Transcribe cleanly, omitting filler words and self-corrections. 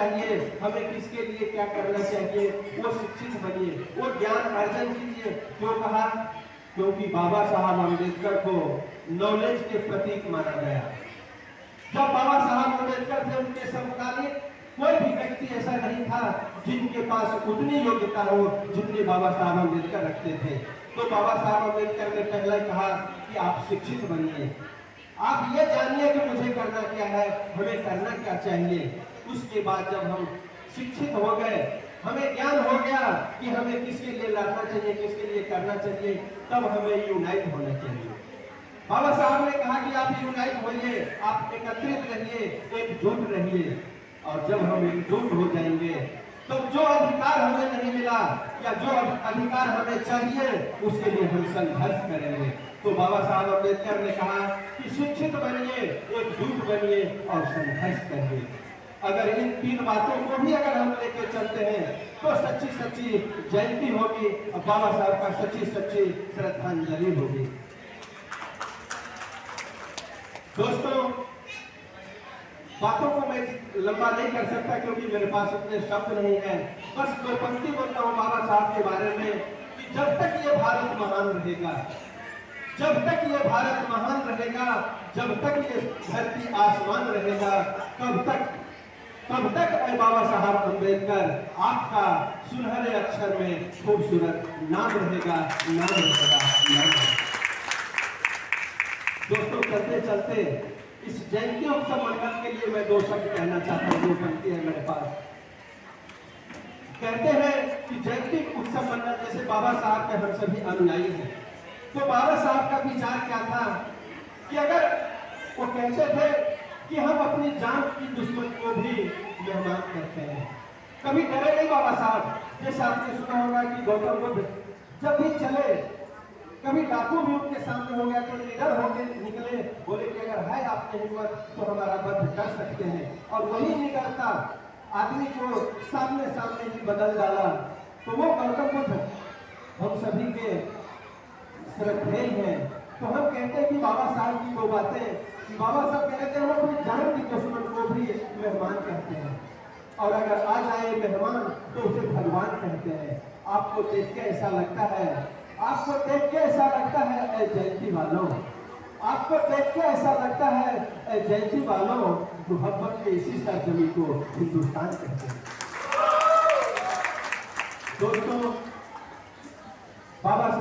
चाहिए, हमें किसके लिए क्या करना चाहिए, वो शिक्षित बनिए, वो ज्ञान अर्जन कीजिए। क्यों कहा? क्योंकि बाबा साहब अम्बेडकर को नॉलेज के प्रतीक माना गया। जब बाबा साहब अम्बेडकर थे, उनके समकालीन कोई भी व्यक्ति ऐसा नहीं था जिनके पास उतनी योग्यता हो जितनी बाबा साहब अम्बेडकर रखते थे। तो बाबा साहब अम्बेडकर ने पहले कहा कि आप शिक्षित बनिए, आप ये जानिए कि मुझे करना क्या है, हमें करना क्या चाहिए। उसके बाद जब हम शिक्षित हो गए, हमें ज्ञान हो गया कि हमें किसके लिए लड़ना चाहिए, किसके लिए करना चाहिए, तब हमें यूनाइट होना चाहिए। बाबा साहब ने कहा कि आप यूनाइट होइए, आप एकत्रित रहिए, एकजुट रहिए। और जब हम एकजुट हो जाएंगे तो जो अधिकार हमें नहीं मिला या जो अधिकार हमें चाहिए उसके लिए हम संघर्ष करेंगे। तो बाबा साहब अम्बेडकर ने कहा कि शिक्षित बनिए, एकजुट बनिए और संघर्ष करिए। अगर इन तीन बातों को भी अगर हम लेके चलते हैं तो सच्ची सच्ची जयंती होगी और बाबा साहब का सच्ची सच्ची श्रद्धांजलि होगी। दोस्तों, बातों को मैं लंबा नहीं कर सकता क्योंकि मेरे पास उतने शब्द नहीं है। बस दो पंक्ति बोलता हूँ बाबा साहब के बारे में कि जब तक ये भारत महान रहेगा, जब तक ये भारत महान रहेगा, जब तक ये धरती आसमान रहेगा, तब तक बाबा साहब अम्बेडकर आपका सुनहरे अक्षर में खूबसूरत नाम रहेगा, नाम रहेगा, नाम रहेगा। दोस्तों, चलते चलते इस जयंती उत्सव मंडल के लिए मैं दो शब्द कहना चाहता हूँ। दो पंक्ति है मेरे पास। कहते हैं कि जयंती उत्सव मंडल जैसे बाबा साहब के हम सभी अनुयायी हैं। तो बाबा साहब का विचार क्या था कि अगर वो कहते थे कि हम अपनी जान की दुश्मन को भी मेहमान करते हैं। कभी डरे नहीं बाबा साहब। जैसे आपने सुना होगा कि गौतम बुद्ध जब भी चले, कभी डाकू भी उनके सामने हो गया तो निडर होकर निकले, बोले कि अगर है आपकी हिम्मत तो हमारा वध कर सकते हैं। और वही निडरता आदमी को सामने सामने ही बदल डाला। तो वो गौतम बुद्ध हम सभी के श्रद्धेय हैं। तो हम कहते हैं कि बाबा साहब की दो बातें, बाबा साहब कहते हैं हम अपनी जान की दुश्मन को भी मेहमान कहते हैं, और अगर आ जाए मेहमान तो उसे भगवान कहते हैं। आपको देख के ऐसा लगता है, आपको देख के ऐसा लगता है ऐ जयंती वालों, आपको देख के ऐसा लगता है ऐ जयंती वालों, मोहब्बत के इसी सरजमी को हिंदुस्तान कहते हैं। दोस्तों,